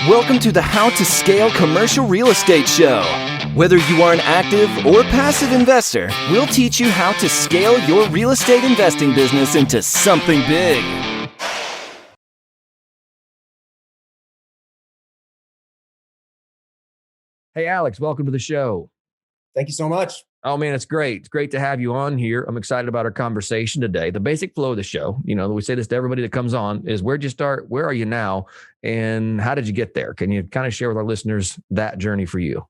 Welcome to the How to Scale Commercial Real Estate Show. Whether you are an active or passive investor, we'll teach you how to scale your real estate investing business into something big. Hey, Alex, welcome to the show. Thank you so much. Oh, man, it's great. It's great to have you on here. I'm excited about our conversation today. The basic flow of the show, we say this to everybody that comes on, is where'd you start? Where are you now? And how did you get there? Can you kind of share with our listeners that journey for you?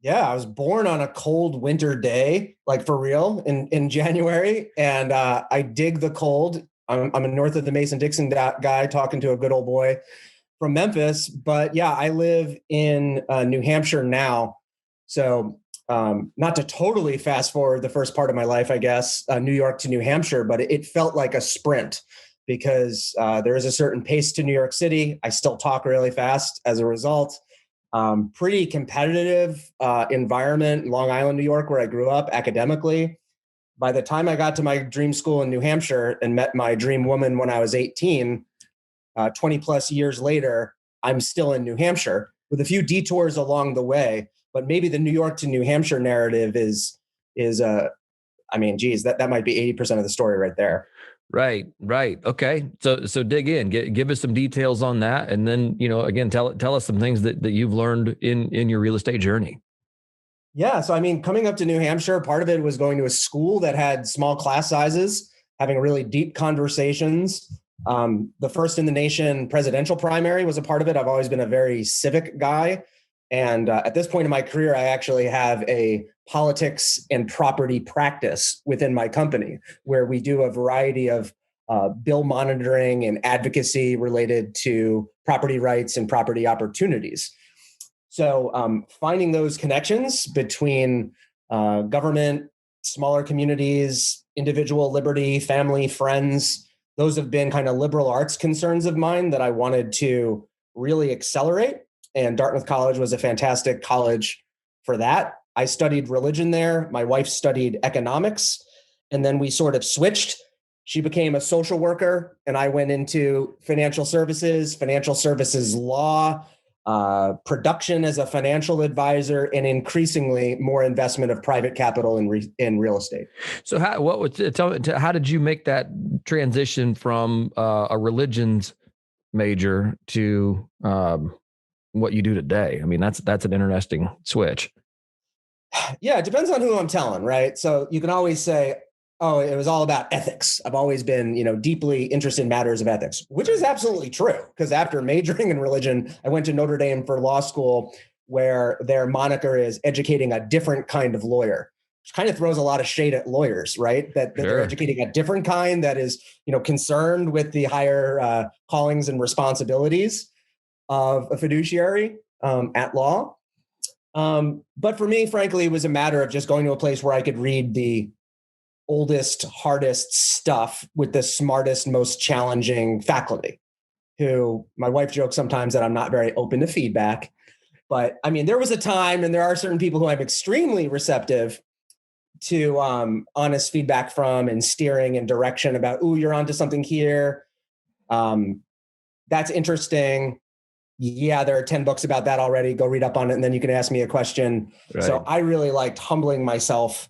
Yeah, I was born on a cold winter day, like for real, in January. And I dig the cold. I'm a north of the Mason-Dixon guy talking to a good old boy from Memphis. But yeah, I live in New Hampshire now. So not to totally fast forward the first part of my life, I guess, New York to New Hampshire, but it felt like a sprint because there is a certain pace to New York City. I still talk really fast as a result. Pretty competitive environment in Long Island, New York, where I grew up academically. By the time I got to my dream school in New Hampshire and met my dream woman when I was 18, 20 plus years later, I'm still in New Hampshire with a few detours along the way. But maybe the New York to New Hampshire narrative is that might be 80% of the story right there. Right. Okay. So dig in, give us some details on that. And then, again, tell us some things that you've learned in your real estate journey. Yeah. So, coming up to New Hampshire, part of it was going to a school that had small class sizes, having really deep conversations. The first in the nation presidential primary was a part of it. I've always been a very civic guy. And at this point in my career, I actually have a politics and property practice within my company where we do a variety of bill monitoring and advocacy related to property rights and property opportunities. So finding those connections between government, smaller communities, individual liberty, family, friends, those have been kind of liberal arts concerns of mine that I wanted to really accelerate. And Dartmouth College was a fantastic college for that. I studied religion there. My wife studied economics. And then we sort of switched. She became a social worker, and I went into financial services law, production as a financial advisor, and increasingly more investment of private capital in real estate. So how did you make that transition from a religions major to what you do today? That's an interesting switch. Yeah, it depends on who I'm telling, right? So you can always say, oh, it was all about ethics. I've always been, deeply interested in matters of ethics, which is absolutely true. Because after majoring in religion, I went to Notre Dame for law school, where their moniker is educating a different kind of lawyer, which kind of throws a lot of shade at lawyers, right? That Sure. They're educating a different kind that is, concerned with the higher callings and responsibilities of a fiduciary at law. But for me, frankly, it was a matter of just going to a place where I could read the oldest, hardest stuff with the smartest, most challenging faculty, who my wife jokes sometimes that I'm not very open to feedback. But there was a time, and there are certain people who I'm extremely receptive to honest feedback from and steering and direction about, ooh, you're onto something here. That's interesting. Yeah, there are 10 books about that already. Go read up on it, and then you can ask me a question. Right. So I really liked humbling myself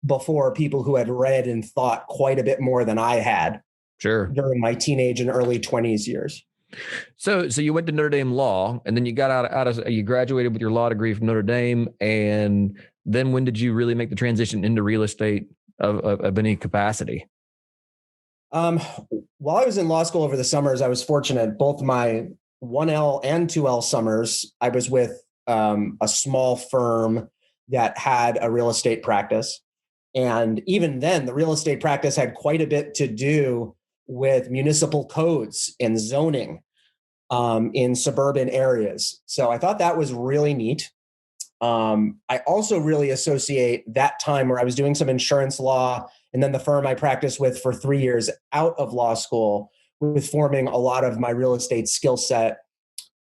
before people who had read and thought quite a bit more than I had. Sure. During my teenage and early 20s years. So you went to Notre Dame Law, and then you got you graduated with your law degree from Notre Dame. And then when did you really make the transition into real estate of any capacity? While I was in law school over the summers, I was fortunate. Both my 1L and 2L summers, I was with a small firm that had a real estate practice. And even then, the real estate practice had quite a bit to do with municipal codes and zoning in suburban areas. So I thought that was really neat. I also really associate that time where I was doing some insurance law, and then the firm I practiced with for 3 years out of law school, with forming a lot of my real estate skill set,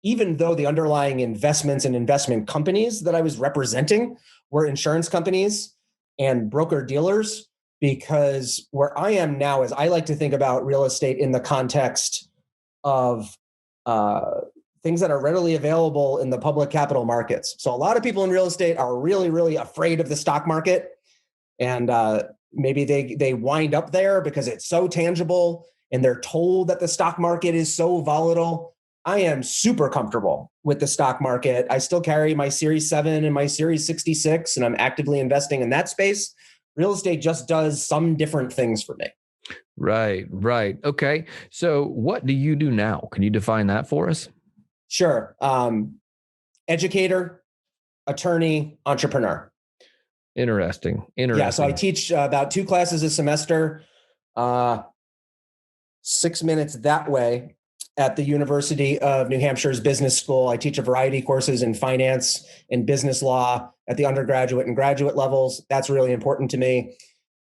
even though the underlying investments and investment companies that I was representing were insurance companies and broker dealers. Because where I am now is I like to think about real estate in the context of things that are readily available in the public capital markets. So a lot of people in real estate are really, really afraid of the stock market. And maybe they wind up there because it's so tangible and they're told that the stock market is so volatile. I am super comfortable with the stock market. I still carry my Series 7 and my Series 66, and I'm actively investing in that space. Real estate just does some different things for me. Right. Okay. So what do you do now? Can you define that for us? Sure. Educator, attorney, entrepreneur. Interesting. Yeah. So I teach about 2 classes a semester, 6 minutes that way at the University of New Hampshire's business school. I teach a variety of courses in finance and business law at the undergraduate and graduate levels. That's really important to me.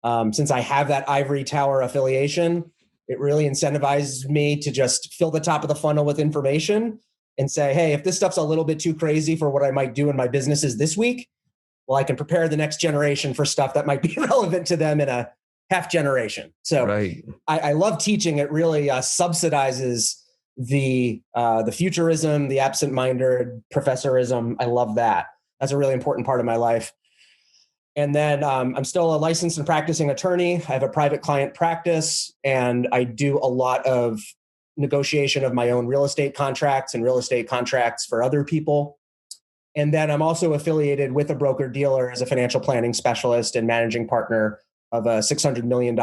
Since I have that ivory tower affiliation, it really incentivizes me to just fill the top of the funnel with information and say, hey, if this stuff's a little bit too crazy for what I might do in my businesses this week, well, I can prepare the next generation for stuff that might be relevant to them in a half generation. So right. I love teaching. It really subsidizes the futurism, the absent-minded professorism. I love that. That's a really important part of my life. And then I'm still a licensed and practicing attorney. I have a private client practice, and I do a lot of negotiation of my own real estate contracts and real estate contracts for other people. And then I'm also affiliated with a broker dealer as a financial planning specialist and managing partner of a $600 million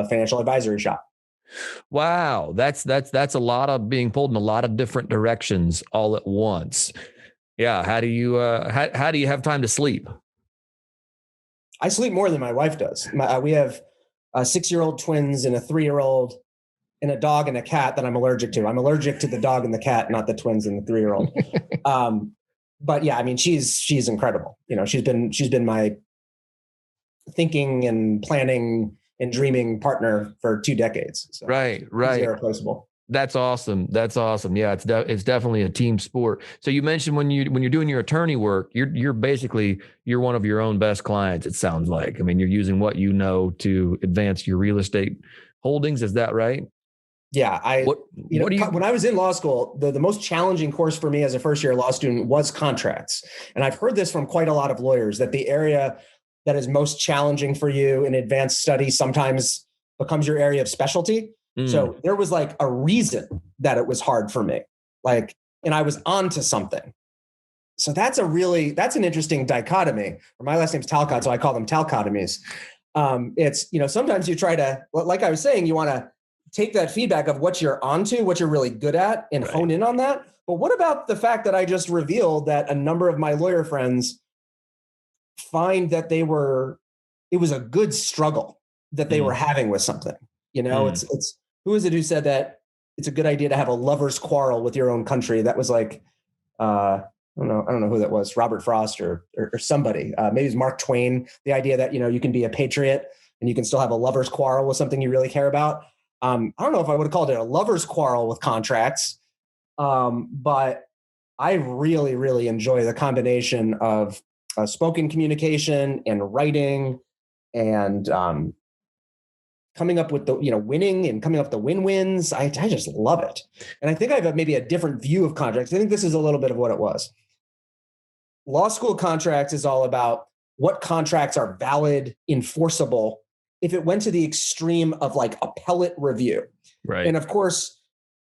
financial advisory shop. Wow, that's a lot of being pulled in a lot of different directions all at once. Yeah, how do you have time to sleep? I sleep more than my wife does. We have 6-year-old twins and a 3-year-old and a dog and a cat that I'm allergic to. I'm allergic to the dog and the cat, not the twins and the 3-year-old. But yeah, I mean, she's incredible. You know, she's been my thinking and planning and dreaming partner for 2 decades. So right. She's irreplaceable. That's awesome. Yeah, it's definitely a team sport. So you mentioned when you're doing your attorney work, you're basically one of your own best clients. It sounds like. I mean, you're using what you know to advance your real estate holdings. Is that right? Yeah, when I was in law school, the most challenging course for me as a first-year law student was contracts. And I've heard this from quite a lot of lawyers, that the area that is most challenging for you in advanced studies sometimes becomes your area of specialty. So there was like a reason that it was hard for me, and I was onto something. So that's an interesting dichotomy. My last name's Talcott, so I call them Talcottomies. It's, sometimes you try to, like I was saying, you want to take that feedback of what you're onto, what you're really good at, and hone in on that. But what about the fact that I just revealed that a number of my lawyer friends find that it was a good struggle that they were having with something? It's who is it who said that it's a good idea to have a lover's quarrel with your own country? That was like, I don't know who that was, Robert Frost or somebody. Maybe it's Mark Twain. The idea that, you can be a patriot and you can still have a lover's quarrel with something you really care about. I don't know if I would have called it a lover's quarrel with contracts, but I really, really enjoy the combination of spoken communication and writing and coming up with the, winning and coming up with the win-wins. I just love it. And I think I have maybe a different view of contracts. I think this is a little bit of what it was. Law school contracts is all about what contracts are valid, enforceable, if it went to the extreme of like appellate review. Right. And of course,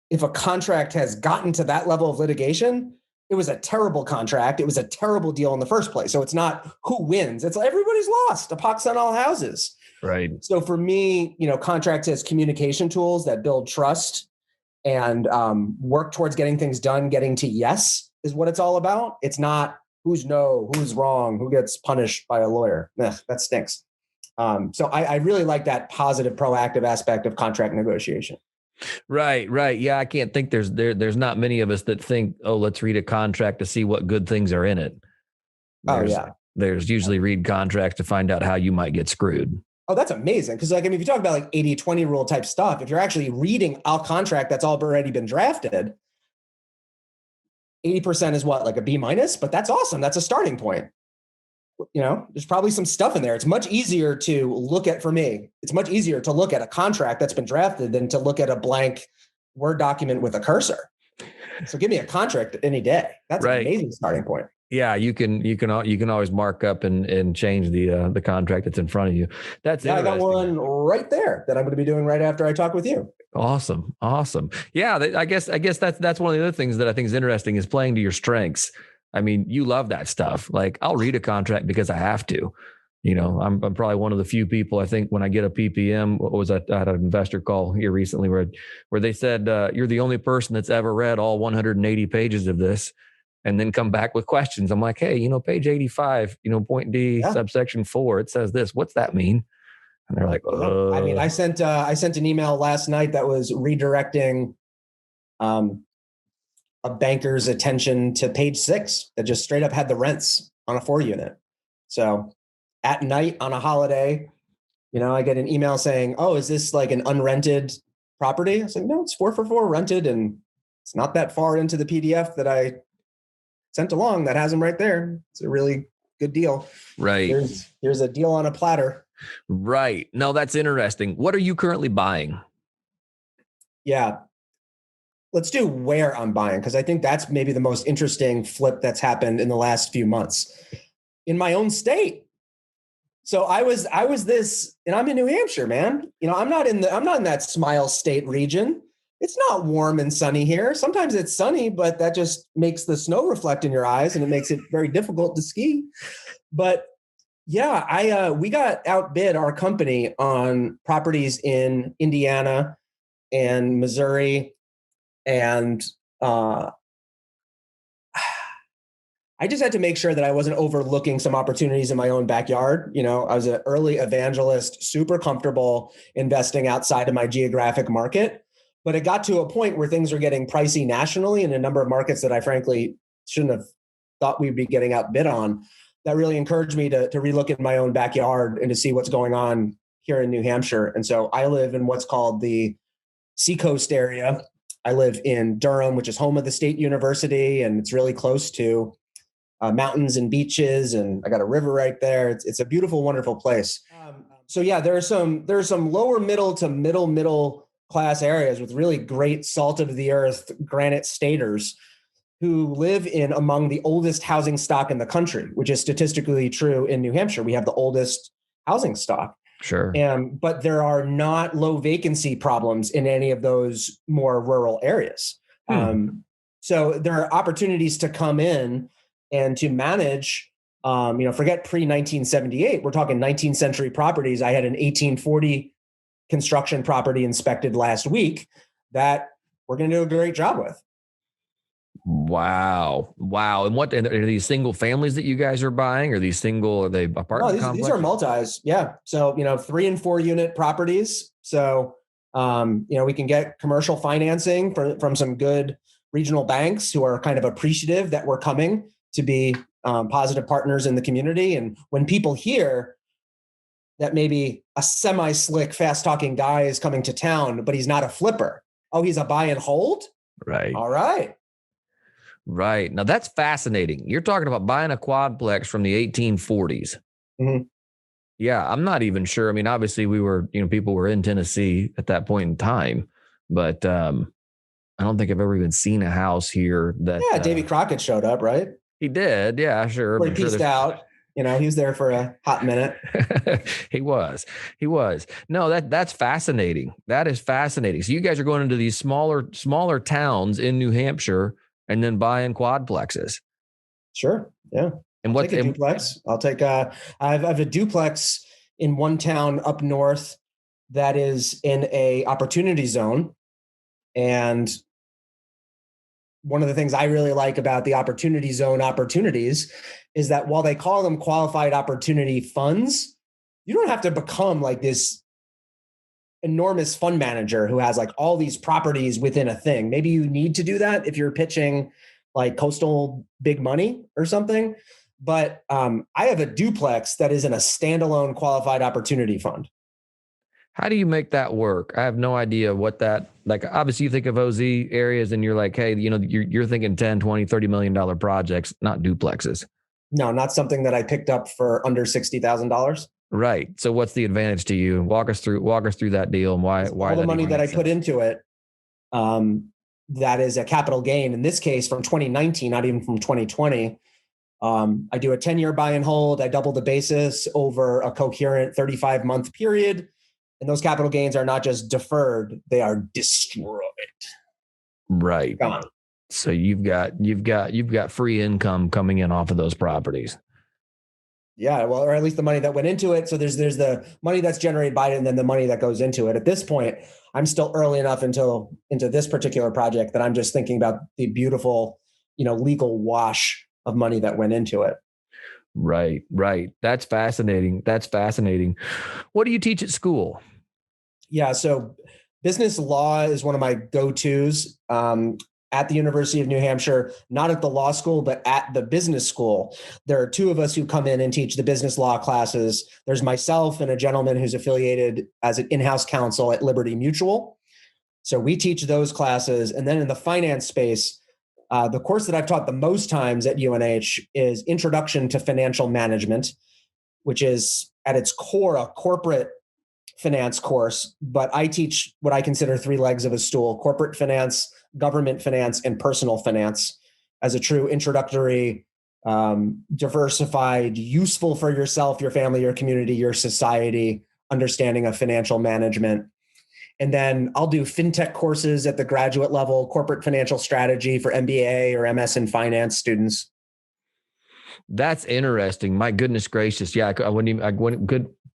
if a contract has gotten to that level of litigation, it was a terrible contract. It was a terrible deal in the first place. So it's not who wins. It's like everybody's lost. A pox on all houses. Right. So for me, contracts as communication tools that build trust and work towards getting things done, getting to yes is what it's all about. It's not who's no, who's wrong, who gets punished by a lawyer. That stinks. So I really like that positive, proactive aspect of contract negotiation. Right. Yeah, I can't think there's not many of us that think, let's read a contract to see what good things are in it. There's usually read contracts to find out how you might get screwed. Oh, that's amazing. Because if you talk about like 80-20 rule type stuff, if you're actually reading a contract that's already been drafted, 80% is what, like a B-, but that's awesome. That's a starting point. There's probably some stuff in there. It's much easier to look at, for me, it's much easier to look at a contract that's been drafted than to look at a blank Word document with a cursor. So give me a contract any day. That's an Right. amazing starting point. Yeah, you can always mark up and change the contract that's in front of you. That's I got interesting. one right there that I'm going to be doing right after I talk with you. Awesome. Yeah, I guess that's one of the other things that I think is interesting is playing to your strengths. I mean, you love that stuff. Like I'll read a contract because I have to. I'm probably one of the few people, I think, when I get a PPM, I had an investor call here recently where they said, you're the only person that's ever read all 180 pages of this and then come back with questions. I'm like, hey, page 85, point D, subsection 4, it says this. What's that mean? And they're like, I mean, I sent an email last night that was redirecting a banker's attention to page 6 that just straight up had the rents on a 4 unit. So at night on a holiday, I get an email saying, oh, is this like an unrented property? I was like, no, it's 4 for 4 rented. And it's not that far into the PDF that I sent along that has them right there. It's a really good deal. Right. Here's a deal on a platter. Right. No, that's interesting. What are you currently buying? Yeah. Let's do where I'm buying, because I think that's maybe the most interesting flip that's happened in the last few months. In my own state. So I was this, and I'm in New Hampshire, man. I'm not in that Smile State region. It's not warm and sunny here. Sometimes it's sunny, but that just makes the snow reflect in your eyes and it makes it very difficult to ski. But yeah, we got outbid our company on properties in Indiana and Missouri. And I just had to make sure that I wasn't overlooking some opportunities in my own backyard. I was an early evangelist, super comfortable investing outside of my geographic market. But it got to a point where things are getting pricey nationally in a number of markets that I frankly shouldn't have thought we'd be getting outbid on. That really encouraged me to relook at my own backyard and to see what's going on here in New Hampshire. And so I live in what's called the Seacoast area. I live in Durham, which is home of the State University, and it's really close to mountains and beaches, and I got a river right there. It's a beautiful, wonderful place. So yeah, there's some lower middle to middle class areas with really great salt of the earth granite staters who live in among the oldest housing stock in the country, which is statistically true in New Hampshire. We have the oldest housing stock. Sure. But there are not low vacancy problems in any of those more rural areas. So there are opportunities to come in and to manage, forget pre-1978, we're talking 19th century properties. I had an 1840 construction property inspected last week that we're going to do a great job with. Wow. And are these single families that you guys are buying? Are they apartment complexes? These are multis. Yeah. So, 3 and 4 unit properties. So, we can get commercial financing from some good regional banks who are kind of appreciative that we're coming to be positive partners in the community. And when people hear that maybe a semi-slick, fast-talking guy is coming to town, but he's not a flipper. Oh, he's a buy and hold? Right. All right. Right. Now that's fascinating. You're talking about buying a quadplex from the 1840s. Mm-hmm. Yeah. I'm not even sure. I mean, obviously people were in Tennessee at that point in time, but I don't think I've ever even seen a house here that. Yeah. Davy Crockett showed up, right? He did. Yeah, sure. He pieced out. He was there for a hot minute. He was. No, that's fascinating. That is fascinating. So you guys are going into these smaller towns in New Hampshire and then buying quadplexes. Sure. Yeah. And what's a duplex? I'll take I have a duplex in one town up north that is in a opportunity zone. And one of the things I really like about the opportunity zone opportunities is that while they call them qualified opportunity funds, you don't have to become like this enormous fund manager who has like all these properties within a thing. Maybe you need to do that if you're pitching like coastal big money or something. But I have a duplex that is in a standalone qualified opportunity fund. How do you make that work? I have no idea what that, like, obviously you think of OZ areas and you're like, hey, you're thinking 10, 20, $30 million projects, not duplexes. No, not something that I picked up for under $60,000. Right. So what's the advantage to you? Walk us through that deal and why all the money that I put into it that is a capital gain, in this case from 2019, not even from 2020. I do a 10-year buy and hold. I double the basis over a coherent 35-month period. And those capital gains are not just deferred, they are destroyed. Right. Gone. So you've got free income coming in off of those properties. Yeah, well, or at least the money that went into it. So there's the money that's generated by it, and then the money that goes into it. At this point, I'm still early enough into this particular project that I'm just thinking about the beautiful, legal wash of money that went into it. Right. That's fascinating. What do you teach at school? Yeah, so business law is one of my go-tos. At the University of New Hampshire, not at the law school, but at the business school. There are two of us who come in and teach the business law classes. There's myself and a gentleman who's affiliated as an in-house counsel at Liberty Mutual. So we teach those classes. And then in the finance space, the course that I've taught the most times at UNH is Introduction to Financial Management, which is at its core a corporate finance course. But I teach what I consider three legs of a stool: corporate finance, government finance, and personal finance, as a true introductory, diversified, useful for yourself, your family, your community, your society, understanding of financial management. And then I'll do fintech courses at the graduate level, corporate financial strategy for MBA or MS in finance students. That's interesting. My goodness gracious. Yeah.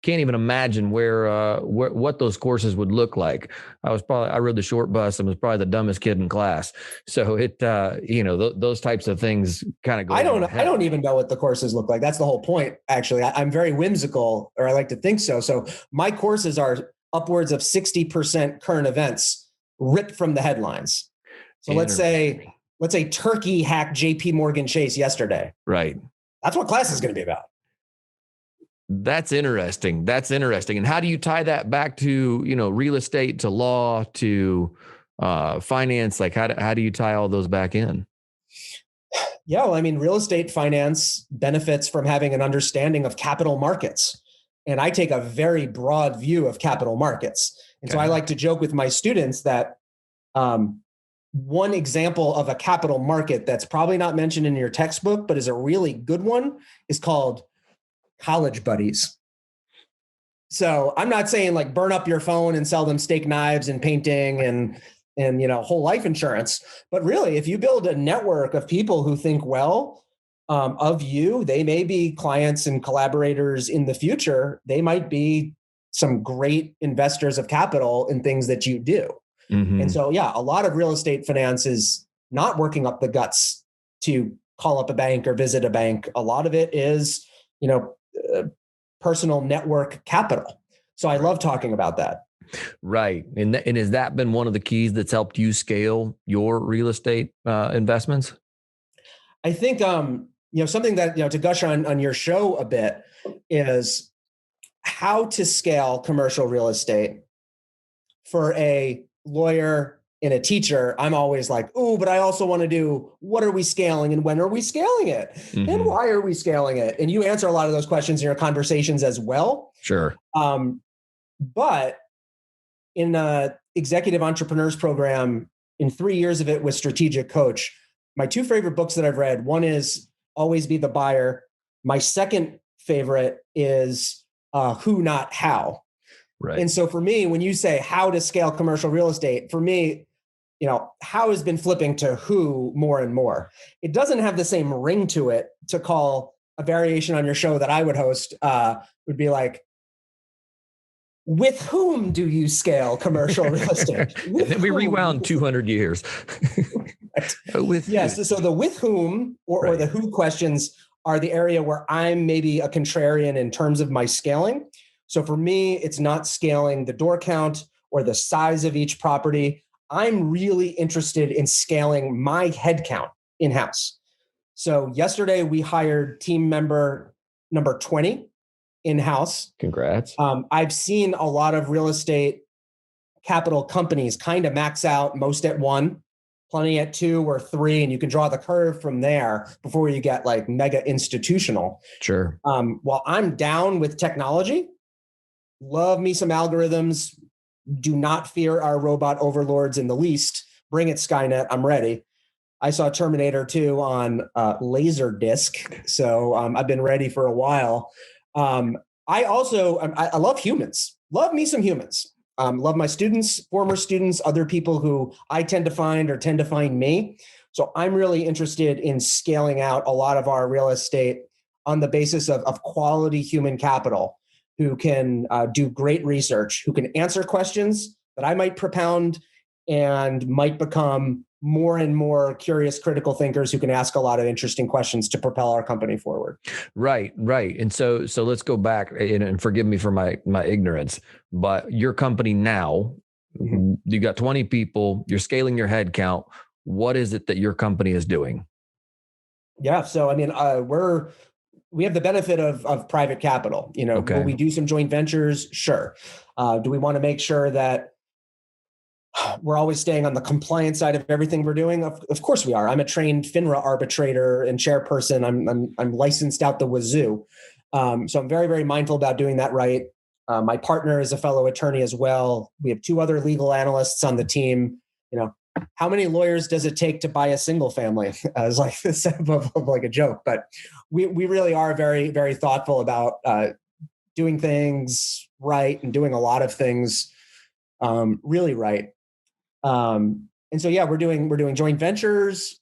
Can't even imagine what those courses would look like. I rode the short bus and was probably the dumbest kid in class. So those types of things kind of go. I don't even know what the courses look like. That's the whole point. Actually, I'm very whimsical, or I like to think so. So my courses are upwards of 60% current events ripped from the headlines. So let's say Turkey hacked JP Morgan Chase yesterday. Right. That's what class is going to be about. That's interesting. And how do you tie that back to, real estate, to law, to finance? Like how do you tie all those back in? Yeah, well, I mean, real estate finance benefits from having an understanding of capital markets. And I take a very broad view of capital markets. And so I like to joke with my students that one example of a capital market that's probably not mentioned in your textbook, but is a really good one, is called college buddies. So I'm not saying like burn up your phone and sell them steak knives and painting and whole life insurance, but really, if you build a network of people who think well of you, they may be clients and collaborators in the future. They might be some great investors of capital in things that you do. Mm-hmm. And so, yeah, a lot of real estate finance is not working up the guts to call up a bank or visit a bank. A lot of it is, personal network capital. So I love talking about that. Right. And has that been one of the keys that's helped you scale your real estate investments? I think, something that, to gush on your show a bit is how to scale commercial real estate. For a lawyer and a teacher, I'm always like, but I also want to do, what are we scaling and when are we scaling it? Mm-hmm. And why are we scaling it? And you answer a lot of those questions in your conversations as well. Sure. But in an executive entrepreneurs program, in 3 years of it with Strategic Coach, my two favorite books that I've read, one is Always Be the Buyer. My second favorite is Who, Not How. Right. And so for me, when you say how to scale commercial real estate, for me, how has been flipping to who more and more. It doesn't have the same ring to it to call a variation on your show that I would host would be like, with whom do you scale commercial real estate? And then we rewound 200 years. Yes. So the with whom or the who questions are the area where I'm maybe a contrarian in terms of my scaling. So for me, it's not scaling the door count or the size of each property. I'm really interested in scaling my headcount in-house. So yesterday we hired team member number 20 in-house. Congrats. I've seen a lot of real estate capital companies kind of max out, most at 1, plenty at 2 or 3, and you can draw the curve from there before you get like mega institutional. Sure. While I'm down with technology, love me some algorithms, do not fear our robot overlords in the least, bring it, Skynet. I'm ready. I saw Terminator 2 on Laserdisc, so I've been ready for a while. I love humans. Love me some humans. Love my students, former students, other people who I tend to find me. So I'm really interested in scaling out a lot of our real estate on the basis of quality human capital who can do great research, who can answer questions that I might propound and might become more and more curious, critical thinkers who can ask a lot of interesting questions to propel our company forward. Right. And so let's go back and forgive me for my ignorance, but your company now, you got 20 people, you're scaling your head count. What is it that your company is doing? Yeah. So, I mean, we have the benefit of private capital. Will we do some joint ventures? Sure. Do we want to make sure that we're always staying on the compliance side of everything we're doing? Of course we are. I'm a trained FINRA arbitrator and chairperson. I'm licensed out the wazoo. So I'm very, very mindful about doing that right. My partner is a fellow attorney as well. We have 2 other legal analysts on the team. How many lawyers does it take to buy a single family? It's like this of like a joke, but we really are very, very thoughtful about doing things right and doing a lot of things really right. And so, yeah, we're doing joint ventures,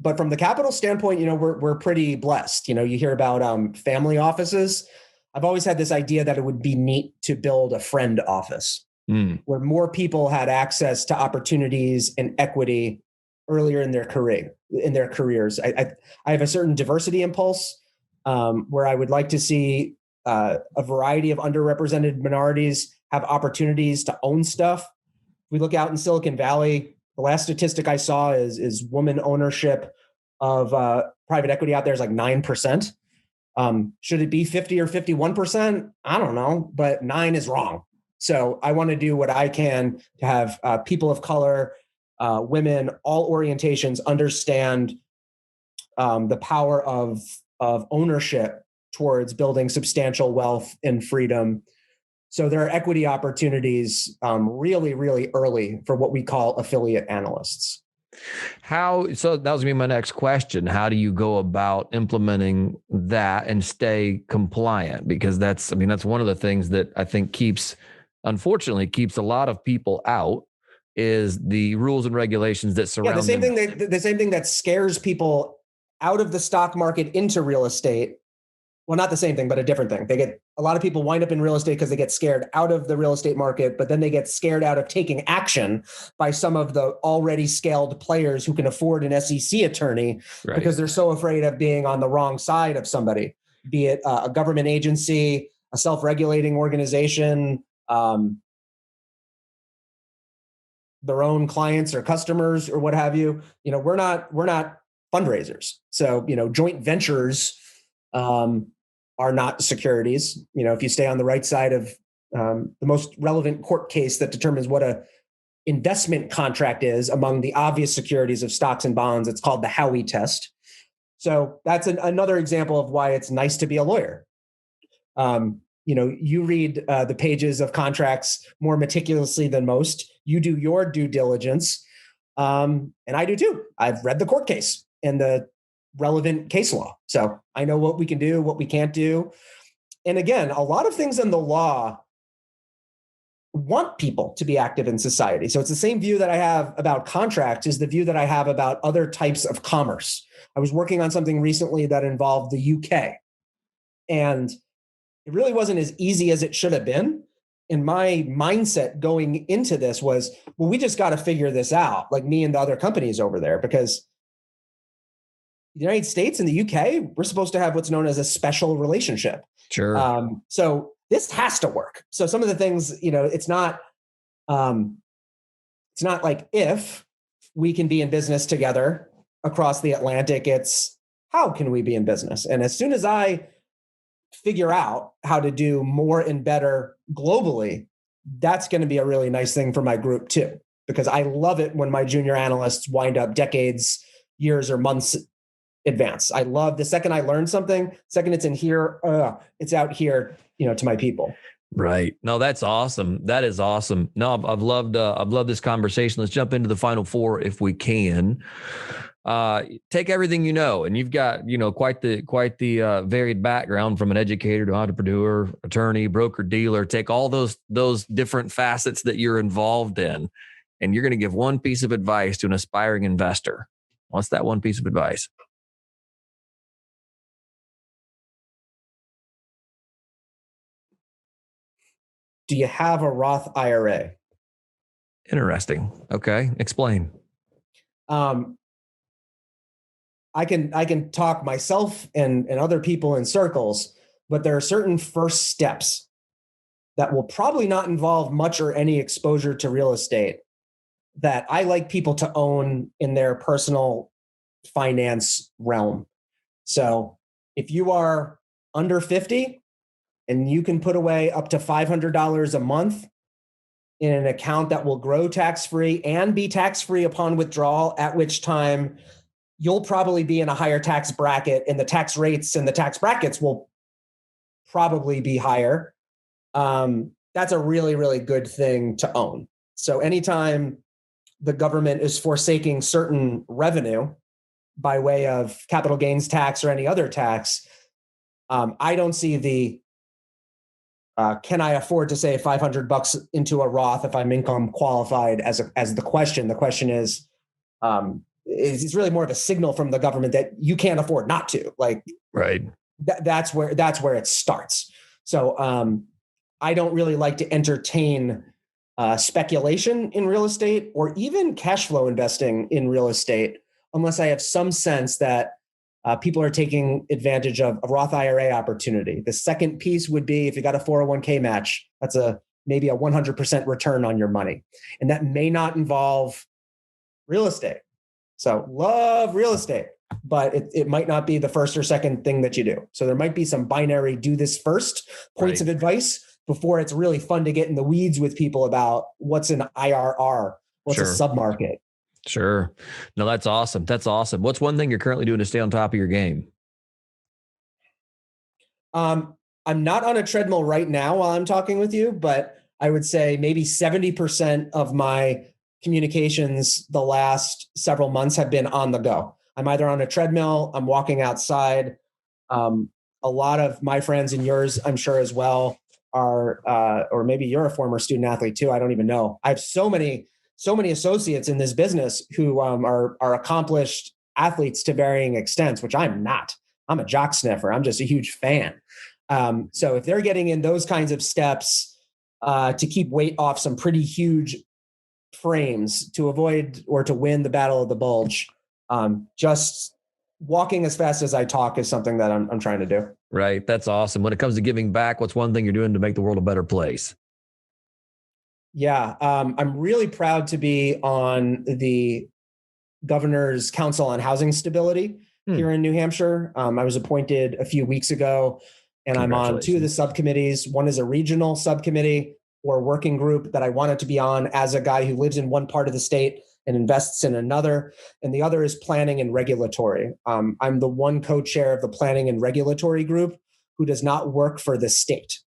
but from the capital standpoint, we're pretty blessed. You hear about family offices. I've always had this idea that it would be neat to build a friend office where more people had access to opportunities and equity earlier in their careers. I have a certain diversity impulse where I would like to see a variety of underrepresented minorities have opportunities to own stuff. We look out in Silicon Valley. The last statistic I saw is woman ownership of private equity out there is like 9%. Should it be 50 or 51%? I don't know, but 9 is wrong. So I want to do what I can to have people of color, women, all orientations understand the power of ownership towards building substantial wealth and freedom. So there are equity opportunities really, really early for what we call affiliate analysts. So that was going to be my next question. How do you go about implementing that and stay compliant? Because that's one of the things that I think unfortunately keeps a lot of people out is the rules and regulations that surround the same thing that scares people out of the stock market into real estate. Well, not the same thing, but a different thing. A lot of people wind up in real estate because they get scared out of the real estate market, but then they get scared out of taking action by some of the already scaled players who can afford an SEC attorney because they're so afraid of being on the wrong side of somebody, be it a government agency, a self-regulating organization, their own clients or customers or what have you. We're not fundraisers. So, joint ventures are not securities. If you stay on the right side of the most relevant court case that determines what a investment contract is among the obvious securities of stocks and bonds, it's called the Howie Test. So that's another example of why it's nice to be a lawyer. You read the pages of contracts more meticulously than most. You do your due diligence, and I do too. I've read the court case and the relevant case law. So I know what we can do, what we can't do. And again, a lot of things in the law want people to be active in society. So it's the same view that I have about contracts is the view that I have about other types of commerce. I was working on something recently that involved the UK, and it really wasn't as easy as it should have been. And my mindset going into this was, well, we just got to figure this out, like me and the other companies over there, because the United States and the UK, we're supposed to have what's known as a special relationship. Sure. So this has to work. So some of the things, it's not like if we can be in business together across the Atlantic, it's how can we be in business? And as soon as I figure out how to do more and better globally, that's going to be a really nice thing for my group too, because I love it when my junior analysts wind up decades, years, or months advance. I love the second I learn something, second it's in here, it's out here, to my people. Right. No, that's awesome. That is awesome. No, I've loved this conversation. Let's jump into the final four if we can. Take everything you know, and you've got, quite the varied background from an educator to entrepreneur, attorney, broker, dealer. Take all those different facets that you're involved in, and you're going to give one piece of advice to an aspiring investor. What's that one piece of advice? Do you have a Roth IRA? Interesting. Okay. Explain. I can talk myself and other people in circles, but there are certain first steps that will probably not involve much or any exposure to real estate that I like people to own in their personal finance realm. So if you are under 50 and you can put away up to $500 a month in an account that will grow tax-free and be tax-free upon withdrawal, at which time you'll probably be in a higher tax bracket and the tax rates and the tax brackets will probably be higher. That's a really, really good thing to own. So anytime the government is forsaking certain revenue by way of capital gains tax or any other tax, I don't see the can I afford to save $500 into a Roth if I'm income qualified as the question. The question is, it's really more of a signal from the government that you can't afford not to. Like, right. That's where it starts. So I don't really like to entertain speculation in real estate or even cash flow investing in real estate unless I have some sense that people are taking advantage of a Roth IRA opportunity. The second piece would be if you got a 401k match, that's maybe a 100% return on your money. And that may not involve real estate. So love real estate, but it might not be the first or second thing that you do. So there might be some binary do this first points of advice before it's really fun to get in the weeds with people about what's an IRR, what's a submarket. Sure. No, that's awesome. That's awesome. What's one thing you're currently doing to stay on top of your game? I'm not on a treadmill right now while I'm talking with you, but I would say maybe 70% of my communications the last several months have been on the go. I'm either on a treadmill, I'm walking outside. A lot of my friends and yours, I'm sure as well, are, or maybe you're a former student athlete too. I don't even know. I have so many associates in this business who are accomplished athletes to varying extents, which I'm not. I'm a jock sniffer. I'm just a huge fan. So if they're getting in those kinds of steps to keep weight off some pretty huge frames to avoid or to win the battle of the bulge, just walking as fast as I talk is something that I'm trying to do. Right. That's awesome. When it comes to giving back, what's one thing you're doing to make the world a better place? Yeah, I'm really proud to be on the Governor's Council on Housing Stability here in New Hampshire. I was appointed a few weeks ago, and I'm on two of the subcommittees. One is a regional subcommittee or working group that I wanted to be on as a guy who lives in one part of the state and invests in another. And the other is planning and regulatory. I'm the one co-chair of the planning and regulatory group who does not work for the state.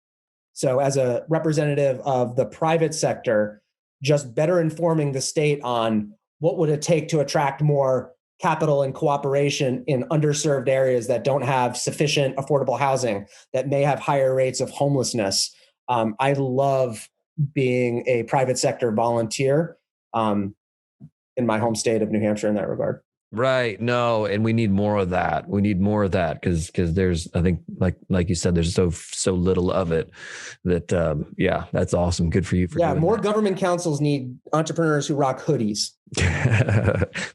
So as a representative of the private sector, just better informing the state on what would it take to attract more capital and cooperation in underserved areas that don't have sufficient affordable housing, that may have higher rates of homelessness. I love being a private sector volunteer in my home state of New Hampshire in that regard. Right. No, and we need more of that. We need more of that because there's, I think, like you said, there's so little of it that, that's awesome. Good for you. More government councils need entrepreneurs who rock hoodies.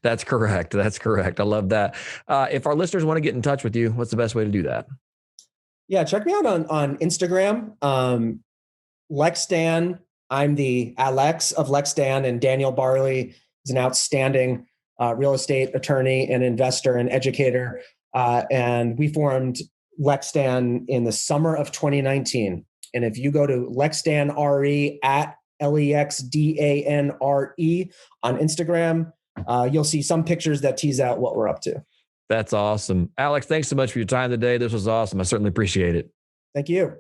That's correct. That's correct. I love that. If our listeners want to get in touch with you, what's the best way to do that? Yeah, check me out on Instagram. LexDan. I'm the Alex of LexDan, and Daniel Barley is an outstanding real estate attorney and investor and educator. And we formed LexDan in the summer of 2019. And if you go to LexDanRE at LEXDANRE on Instagram, you'll see some pictures that tease out what we're up to. That's awesome. Alex, thanks so much for your time today. This was awesome. I certainly appreciate it. Thank you.